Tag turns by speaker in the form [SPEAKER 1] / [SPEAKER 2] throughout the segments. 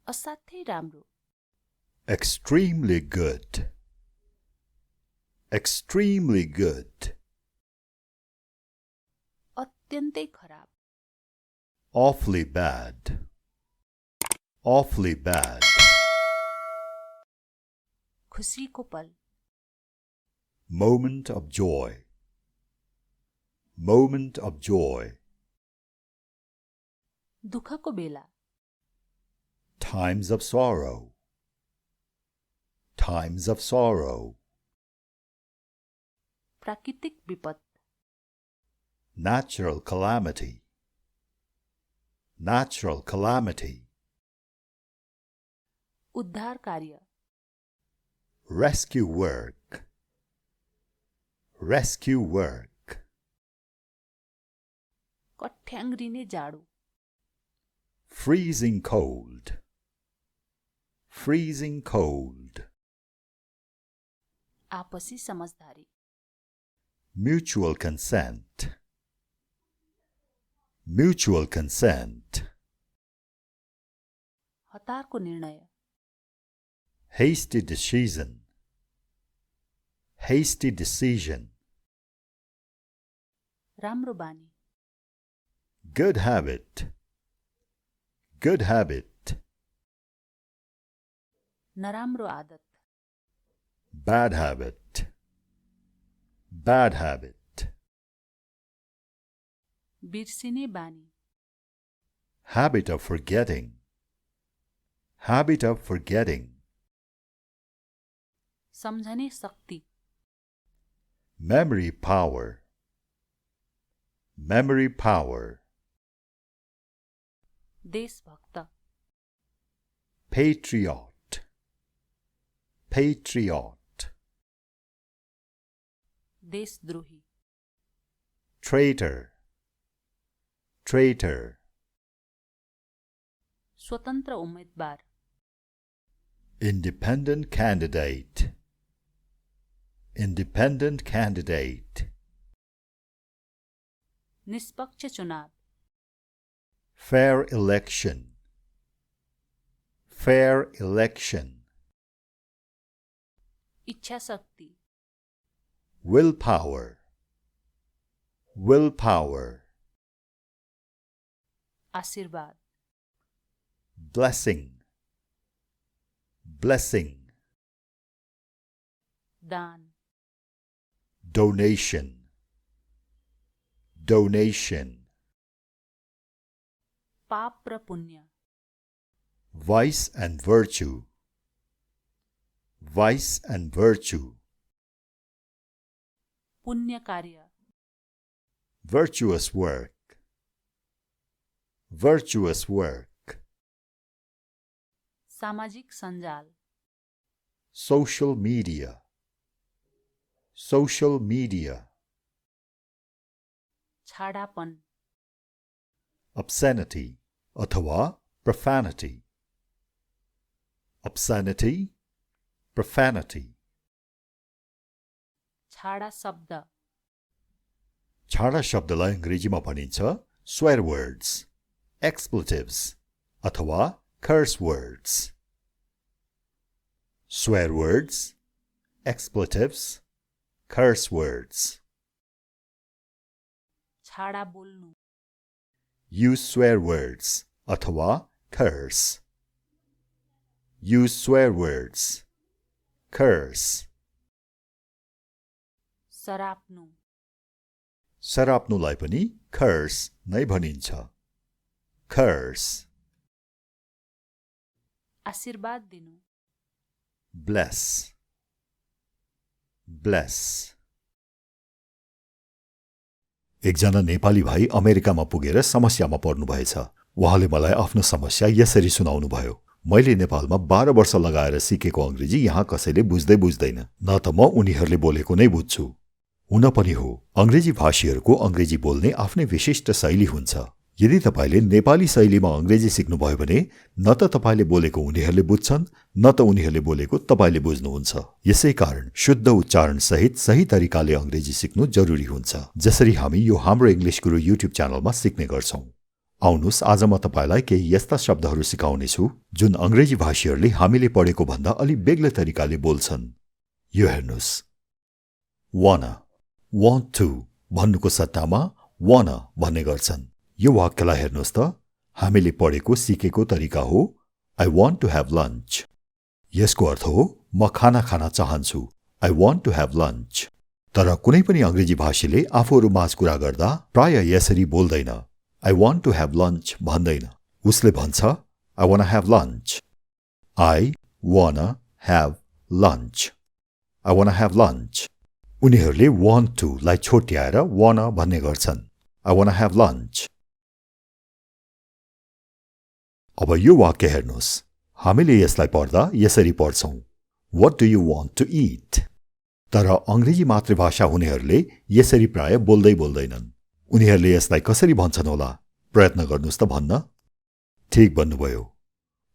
[SPEAKER 1] असाध्यै राम्रो
[SPEAKER 2] extremely good, extremely good,
[SPEAKER 1] अत्यन्तै खराब
[SPEAKER 2] awfully bad, awfully bad,
[SPEAKER 1] खुसीको पल
[SPEAKER 2] moment of joy, moment of joy,
[SPEAKER 1] दुःखको बेला
[SPEAKER 2] times of sorrow, times of sorrow,
[SPEAKER 1] प्राकृतिक विपद
[SPEAKER 2] natural calamity, natural calamity,
[SPEAKER 1] उद्धार कार्य
[SPEAKER 2] rescue work, rescue work,
[SPEAKER 1] कठ्याङ्ग्रिने जाडो
[SPEAKER 2] freezing cold, freezing cold,
[SPEAKER 1] आपसी समझदारी
[SPEAKER 2] mutual consent, mutual consent,
[SPEAKER 1] हतारको निर्णय
[SPEAKER 2] hasty decision, hasty decision,
[SPEAKER 1] राम्रो बानी
[SPEAKER 2] good habit, good habit,
[SPEAKER 1] नराम्रो आदत
[SPEAKER 2] bad habit, bad habit,
[SPEAKER 1] बिर्सिने बानी
[SPEAKER 2] habit of forgetting, habit of forgetting,
[SPEAKER 1] सम्झने शक्ति
[SPEAKER 2] memory power, memory power,
[SPEAKER 1] देशभक्त
[SPEAKER 2] patriot, patriot,
[SPEAKER 1] देशद्रोही
[SPEAKER 2] traitor, traitor,
[SPEAKER 1] स्वतन्त्र उम्मेदवार
[SPEAKER 2] independent candidate, independent candidate,
[SPEAKER 1] निष्पक्ष चुनाव
[SPEAKER 2] fair election, fair election,
[SPEAKER 1] इच्छा शक्ति
[SPEAKER 2] willpower, willpower,
[SPEAKER 1] आशीर्वाद
[SPEAKER 2] blessing, blessing,
[SPEAKER 1] दान
[SPEAKER 2] donation, donation,
[SPEAKER 1] पाप र पुण्य
[SPEAKER 2] vice and virtue, vice and virtue,
[SPEAKER 1] पुण्य कार्य
[SPEAKER 2] virtuous work, virtuous work,
[SPEAKER 1] सामाजिक सञ्जाल
[SPEAKER 2] social media, social media,
[SPEAKER 1] छाडापन
[SPEAKER 2] obscenity अथवा profanity, obscenity, profanity,
[SPEAKER 1] छाडा शब्द
[SPEAKER 2] छाडा शब्दलाई अंग्रेजीमा भनिन्छ swear words, expletives अथवा curse words, swear words, expletives, curse words,
[SPEAKER 1] छाडा बोल्नु
[SPEAKER 2] use swear words अथवा curse, use swear words, curse,
[SPEAKER 1] सराप्नु
[SPEAKER 2] सराप्नुलाई पनि curse नै भनिन्छ, curse,
[SPEAKER 1] आशीर्वाद दिनु
[SPEAKER 2] bless, bless. एकजना नेपाली भाइ अमेरिकामा पुगेर समस्यामा पर्नुभएछ। उहाँले मलाई आफ्नो समस्या यसरी सुनाउनुभयो। मैले नेपालमा 12 वर्ष लगाएर सिकेको अंग्रेजी यहाँ कसैले बुझ्दै बुझ्दैन, न त म उनीहरूले बोलेको नै बुझ्छु। हुन पनि हो, अंग्रेजी भाषीहरूको अंग्रेजी बोल्ने आफ्नै विशिष्ट शैली हुन्छ। यदि तपाईले नेपाली शैलीमा अंग्रेजी सिक्नुभयो भने न त तपाईले बोलेको उनीहरूले बुझ्छन्, न त उनीहरूले बोलेको तपाईले बुझ्नुहुन्छ। यसै कारण शुद्ध उच्चारण सहित सही तरिकाले अंग्रेजी सिक्नु जरुरी हुन्छ, जसरी हामी यो हाम्रो इंग्लिश गुरु युट्युब च्यानलमा सिक्ने गर्छौं। आउनुस् आज म तपाईलाई केही यस्ता शब्दहरू सिकाउने छु जुन अंग्रेजी भाषीहरूले हामीले पढेको भन्दा अलि बेग्लै तरिकाले बोल्छन्। यो हेर्नुस्। wanna, want to भन्नुको सट्टामा wanna भन्ने गर्छन्। यो वाक्यलाई हेर्नुस् त, हामीले पढेको सिकेको तरिका हो I want to have lunch। यसको अर्थ हो म खाना खान चाहन्छु। I want to have lunch। तर कुनै पनि अंग्रेजी भाषीले आफूहरू माझ कुरा गर्दा प्राय यसरी बोल्दैन। I want to have lunch भन्दैन। उसले भन्छ I wanna have lunch। I wanna have lunch। I wanna have lunch। उनीहरूले want to लाई छोट्याएर wanna भन्ने गर्छन्। I wanna have lunch। अब यो वाक्य हेर्नुस्। हामीले यसलाई पढ्दा यसरी पढ्छौं What do you want to eat? तर अंग्रेजी मातृभाषा हुनेहरूले यसरी प्राय बोल्दैनन्। उनीहरूले यसलाई कसरी भन्छन् होला? प्रयत्न गर्नुस् त भन्न। ठीक भन्नुभयो।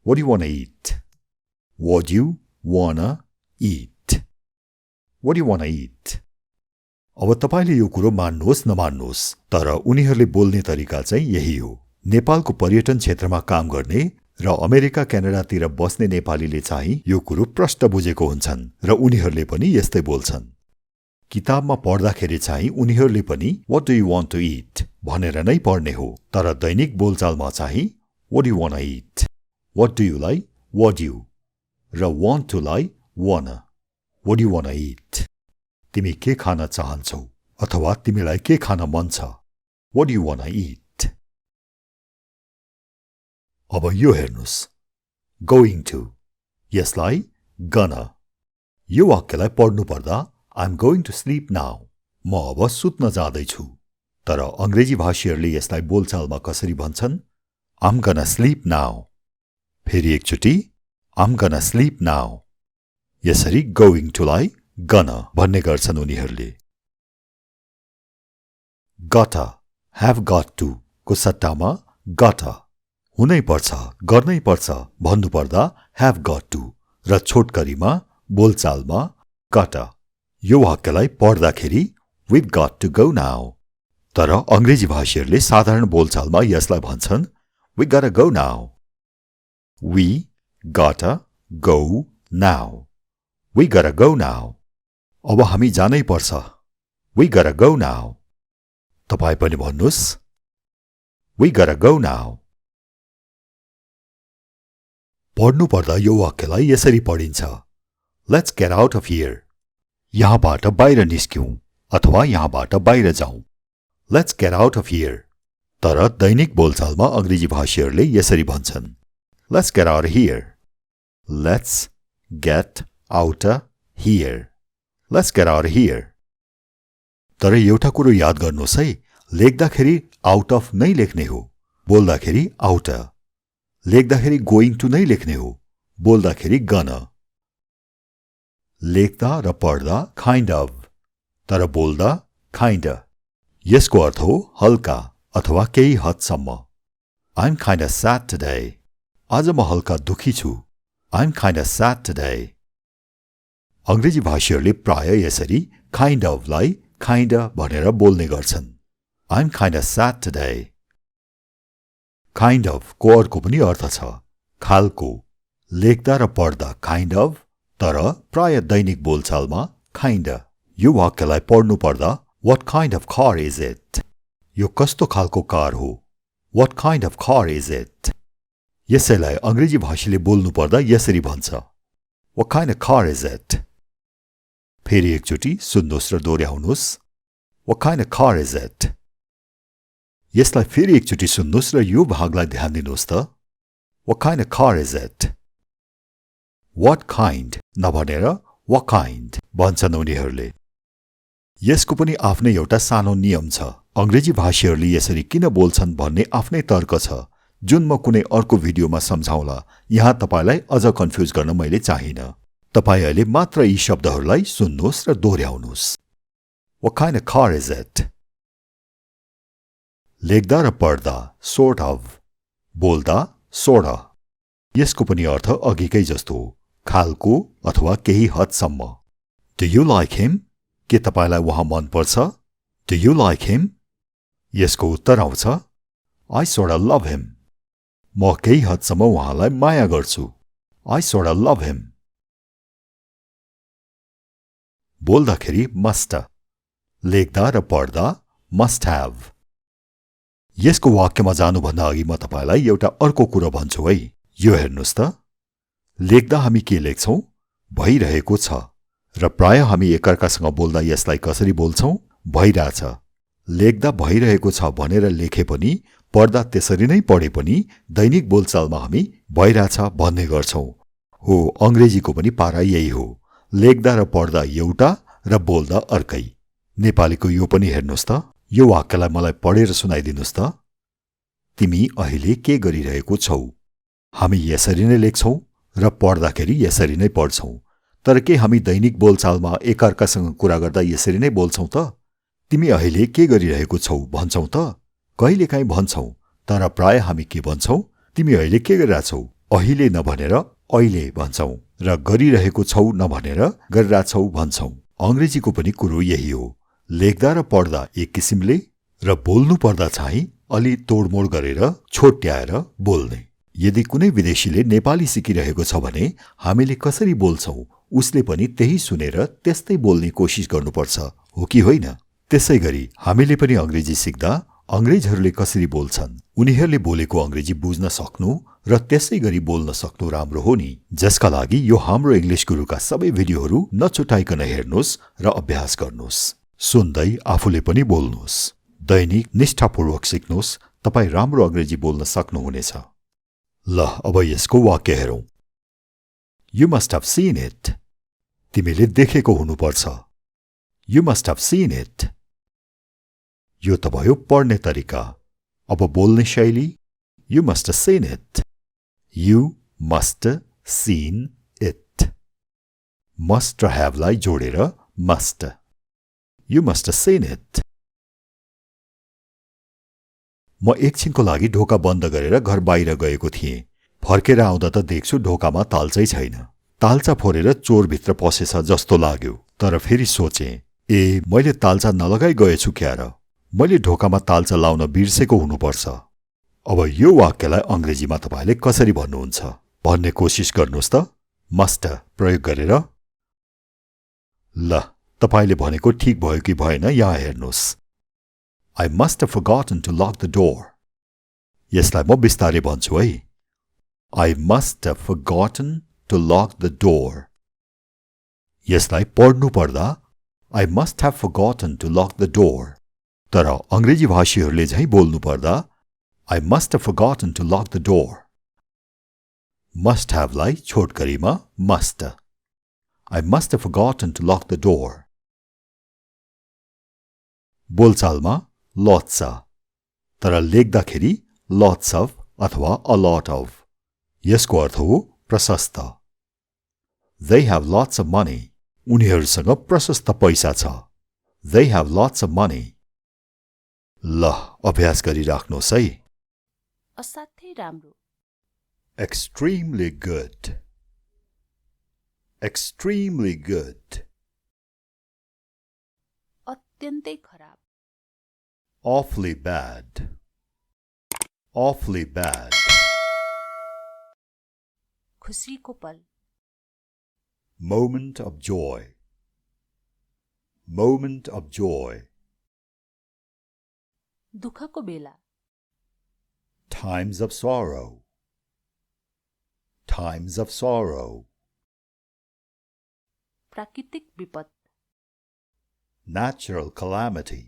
[SPEAKER 2] What do you wanna eat? What do you wanna eat? What do you wanna eat? अब तपाईले यो कुरो मान्नुहोस् नमान्नुहोस्, तर उनीहरूले बोल्ने तरिका चाहिँ यही हो। नेपालको पर्यटन क्षेत्रमा काम गर्ने र अमेरिका क्यानाडातिर बस्ने नेपालीले चाहिँ यो कुरो प्रष्ट बुझेको हुन्छन् र उनीहरूले पनि यस्तै बोल्छन्। किताबमा पढ्दाखेरि चाहिँ उनीहरूले पनि What do you want to eat भनेर नै पढ्ने हो, तर दैनिक बोलचालमा चाहिँ What do you wanna eat? What do you लाई What do you र want to लाई wanna। What do you wanna eat? तिमी के खान चाहन्छौ अथवा तिमीलाई के खान मन छ? What do you wanna eat? अब यो हेर्नुस्। Going to यसलाई gonna। यो वाक्यलाई पढ्नु पर्दा I'm going to sleep now म अब सुत्न जाँदैछु। तर अंग्रेजी भाषीहरूले यसलाई बोलचालमा कसरी भन्छन्? I'm gonna sleep now। फेरि एकचोटि I'm gonna sleep now। यसरी going to लाई gonna भन्ने गर्छन् उनीहरूले। gotta, have got to को सट्टामा gotta। हुनै पर्छ, गर्नै पर्छ भन्नु पर्दा have got to र छोटकरीमा बोलचालमा gotta। यो वाक्यलाई पढ्दाखेरि We've got to go now। तर अंग्रेजी भाषीहरूले साधारण बोलचालमा यसलाई भन्छन् We gotta go now। We gotta go now। We gotta go now। अब हामी जानै पर्छ। We gotta go now। तपाई पनि भन्नुस् We gotta go now। पढ्नु पर्दा यो वाक्यलाई यसरी पढिन्छ Let's get out of here। यहाँबाट बाहिर निस्क्यौं अथवा यहाँबाट बाहिर जाउँ। Let's get out of here। तर दैनिक बोलचालमा अंग्रेजी भाषीहरूले यसरी भन्छन् Let's get out of here। Let's get out of here। Let's get out of here। तर एउटा कुरो याद गर्नुहोस् है, लेख्दाखेरि out of नै लेख्ने हो, बोल्दाखेरि out। लेख्दाखेरि going to नै लेख्ने हो, बोल्दाखेरि gonna। लेख्दा र पढ्दा kind of, तर बोल्दा kinda। यसको अर्थ हो हल्का अथवा केही हदसम्म। I'm kinda sad today। आज म हल्का दुखी छु। I'm kinda sad today। अंग्रेजी भाषीहरूले प्राय यसरी kind of लाई kinda भनेर बोल्ने गर्छन्। I'm kinda sad today। kind of को अर्को पनि अर्थ छ खालको। लेख्दा र पढ्दा kind of, तर प्राय दैनिक बोलचालमा kinda। यो वाक्यलाई पढ्नु पर्दा What kind of car is it? यो कस्तो खालको कार हो? What kind of car is it? यसैलाई अंग्रेजी भाषीले बोल्नु पर्दा यसरी भन्छ What kind of car is it? फेरि एकचोटि सुन्नुहोस् र दोहोर्याउनुहोस् What kind of car is it? यसलाई फेरि एकचोटि सुन्नुहोस् र यो भागलाई ध्यान दिनुहोस् त What kind of car is it? What kind नभनेर What kind भन्छन् उनीहरूले। यसको पनि आफ्नै एउटा सानो नियम छ। अंग्रेजी भाषीहरूले यसरी किन बोल्छन् भन्ने आफ्नै तर्क छ, जुन म कुनै अर्को भिडियोमा सम्झाउला। यहाँ तपाईलाई अझ कन्फ्युज गर्न मैले चाहिन। तपाई अहिले मात्र यी शब्दहरूलाई सुन्नुहोस् र दोहोर्याउनुहोस्। What kind of car is it? लेख्दा र पढ्दा sort of, बोल्दा sort of। यसको पनि अर्थ अघिकै जस्तो हो, खालको अथवा केही हदसम्म। Do you like him? के तपाईलाई वहाँ मन पर्छ? Do you like him? यसको उत्तर आउँछ I sort of love him. म केही हदसम्म उहाँलाई माया गर्छु. I sort of love him. बोल्दाखेरि must. लेख्दा र पढ्दा must have. यसको वाक्यमा जानुभन्दा अघि म तपाईलाई एउटा अर्को कुरा भन्छु है. यो हेर्नुस् त. लेख्दा हामी के लेख्छौं? भइरहेको छ. र प्राय हामी एकअर्कासँग बोल्दा यसलाई कसरी बोल्छौं? भइराछ. लेख्दा भइरहेको छ भनेर लेखे पनि, पढ्दा त्यसरी नै पढे पनि दैनिक बोलचालमा हामी भइराछ भन्ने गर्छौं. हो, अंग्रेजीको पनि पारा यही हो. लेख्दा र पढ्दा एउटा र बोल्दा अर्कै. नेपालीको यो पनि हेर्नुस् त. यो वाक्यलाई मलाई पढेर सुनाइदिनुस् त. तिमी अहिले के गरिरहेको छौ? हामी यसरी नै लेख्छौं र पढ्दाखेरि यसरी नै पढ्छौं. तर के हामी दैनिक बोलचालमा एकअर्कासँग कुरा गर्दा यसरी नै बोल्छौं त? तिमी अहिले के गरिरहेको छौ भन्छौं त? कहिलेकाहीँ भन्छौं, तर प्राय हामी के भन्छौं? तिमी अहिले के गरिरहेछौ? अहिले नभनेर अहिले भन्छौं र गरिरहेको छौ नभनेर गरिरहेछौ भन्छौं. अंग्रेजीको पनि कुरो यही हो. लेख्दा र पढ्दा एक किसिमले र बोल्नु पर्दा चाहिँ अलि तोडमोड गरेर छोट्याएर बोल्ने. यदि कुनै विदेशीले नेपाली सिकिरहेको छ भने हामीले कसरी बोल्छौं उसले पनि त्यही सुनेर त्यस्तै बोल्ने कोसिस गर्नुपर्छ, हो कि होइन? त्यसैगरी हामीले पनि अंग्रेजी सिक्दा अंग्रेजहरूले कसरी बोल्छन् उनीहरूले बोलेको अंग्रेजी बुझ्न सक्नु र त्यसैगरी बोल्न सक्नु राम्रो हो नि. जसका लागि यो हाम्रो इंग्लिश गुरुका सबै भिडियोहरू नछुटाइकन हेर्नुस् र अभ्यास गर्नुस्. सुन्दै आफूले पनि बोल्नुस्. दैनिक निष्ठापूर्वक सिक्नुस्. तपाई राम्रो अंग्रेजी बोल्न सक्नुहुनेछ. ल अब यसको वाक्य हेरौं. You must have seen it. तिमीले देखेको हुनुपर्छ. You must have seen it. यो त भयो पढ्ने तरिका. अब बोल्ने शैली. You must have seen it. You must have seen it. Must र have लाई जोडेर must. You must have seen it. म एकछिनको लागि ढोका बन्द गरेर घर बाहिर गएको थिएँ. फर्केर आउँदा त देख्छु ढोकामा तालचै छैन. तालचा फोरेर चोर भित्र पसेछ जस्तो लाग्यो. तर फेरि सोचे, ए मैले तालचा नलगाई गएछु क्या र? मैले ढोकामा तालचा लाउन बिर्सेको हुनुपर्छ. अब यो वाक्यलाई अंग्रेजीमा तपाईले कसरी भन्नुहुन्छ भन्ने कोसिस गर्नुस् त. मस्ट प्रयोग गरेर. ल तपाईले भनेको ठीक भयो कि भएन यहाँ हेर्नुस्. I must have forgotten to lock the door. यसलाई म बिस्तारै भन्छु है. I must have forgotten to lock the door. यसलाई पढ्नु पर्दा I must have forgotten to lock the door. तर अंग्रेजी भाषीहरूले झैं बोल्नु पर्दा I must have forgotten to lock the door. Must have लाई छोटकरीमा must. I must have forgotten to lock the door. बोलचालमा lots. तर लेख्दाखेरि lots of अथवा a lot of. यसको अर्थ हो प्रशस्त. They have lots of money. उनीहरूसँग प्रशस्त पैसा छ. They have lots of money. ल अभ्यास गरिराख्नुहोस् है.
[SPEAKER 1] असाध्यै राम्रो.
[SPEAKER 2] Extremely good. Extremely good.
[SPEAKER 1] अत्यन्तै खराब.
[SPEAKER 2] Awfully bad. Awfully bad.
[SPEAKER 1] खुसीको पल.
[SPEAKER 2] Moment of joy. Moment of joy.
[SPEAKER 1] दुःखको बेला.
[SPEAKER 2] Times of sorrow. Times of sorrow.
[SPEAKER 1] प्राकृतिक विपत.
[SPEAKER 2] Natural calamity.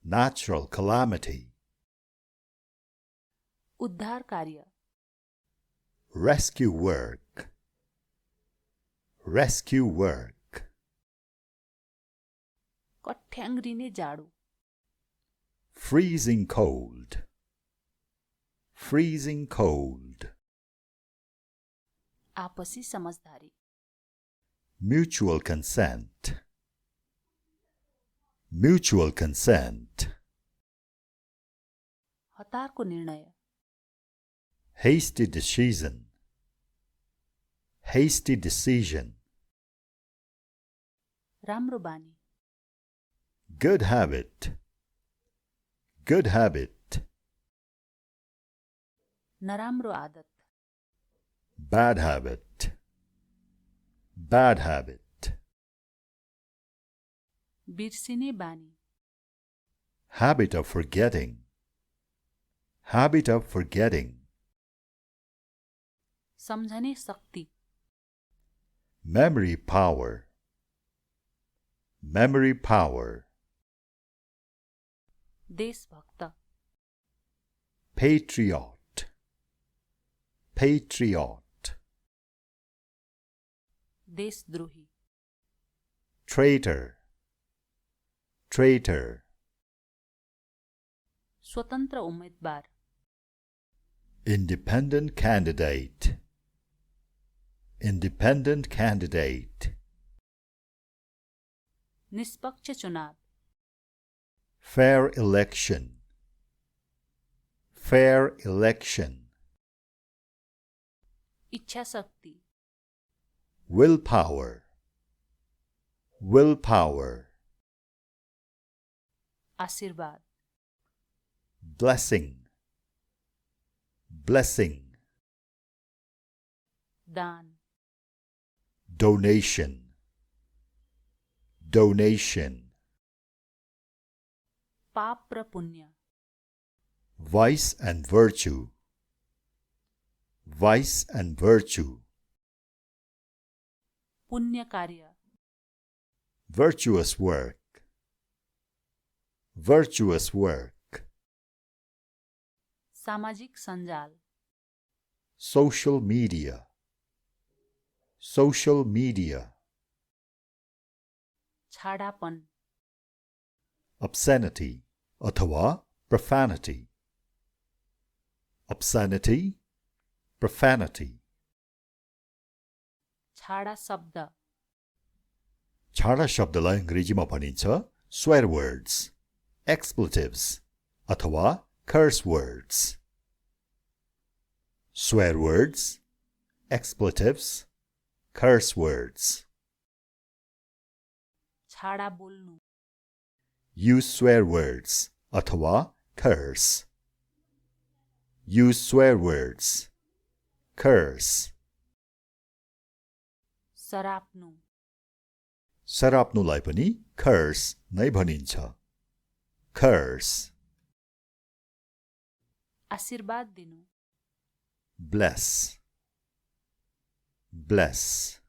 [SPEAKER 2] Natural calamity.
[SPEAKER 1] उद्धार कार्य.
[SPEAKER 2] Rescue work. Rescue work.
[SPEAKER 1] कठ्याङ्ग्रिने जाडो.
[SPEAKER 2] Freezing cold. Freezing cold.
[SPEAKER 1] आपसी समझदारी.
[SPEAKER 2] Mutual consent. Mutual consent.
[SPEAKER 1] हतारको निर्णय.
[SPEAKER 2] Hasty decision. Hasty decision.
[SPEAKER 1] राम्रो बानी.
[SPEAKER 2] Good habit. Good habit.
[SPEAKER 1] नराम्रो आदत,
[SPEAKER 2] bad habit, bad habit,
[SPEAKER 1] बिर्सिने बानी,
[SPEAKER 2] habit of forgetting, habit of forgetting,
[SPEAKER 1] सम्झने शक्ति,
[SPEAKER 2] memory power, memory power,
[SPEAKER 1] देशभक्त,
[SPEAKER 2] patriot, patriot,
[SPEAKER 1] देशद्रोही,
[SPEAKER 2] traitor, traitor,
[SPEAKER 1] स्वतन्त्र उम्मेदवार,
[SPEAKER 2] independent candidate, independent candidate,
[SPEAKER 1] निष्पक्ष चुनाव,
[SPEAKER 2] fair election, fair election,
[SPEAKER 1] इच्छा शक्ति,
[SPEAKER 2] willpower, willpower,
[SPEAKER 1] आशीर्वाद,
[SPEAKER 2] blessing, blessing,
[SPEAKER 1] दान,
[SPEAKER 2] donation, donation,
[SPEAKER 1] पाप र पुण्य,
[SPEAKER 2] vice and virtue, vice and virtue,
[SPEAKER 1] पुण्य कार्य,
[SPEAKER 2] virtuous work, virtuous work,
[SPEAKER 1] सामाजिक सञ्जाल,
[SPEAKER 2] social media, social media,
[SPEAKER 1] छाडापन,
[SPEAKER 2] obscenity अथवा profanity, obscenity, profanity,
[SPEAKER 1] छाडा शब्द,
[SPEAKER 2] छाडा शब्दलाई अंग्रेजीमा भनिन्छ swear words, expletives अथवा curse words, swear words, expletives, curse words,
[SPEAKER 1] छाडा बोल्नु,
[SPEAKER 2] use swear words अथवा curse, use swear words, curse,
[SPEAKER 1] सराप्नु,
[SPEAKER 2] सराप्नुलाई पनि curse नै भनिन्छ, curse,
[SPEAKER 1] आशीर्वाद दिनु,
[SPEAKER 2] bless, bless,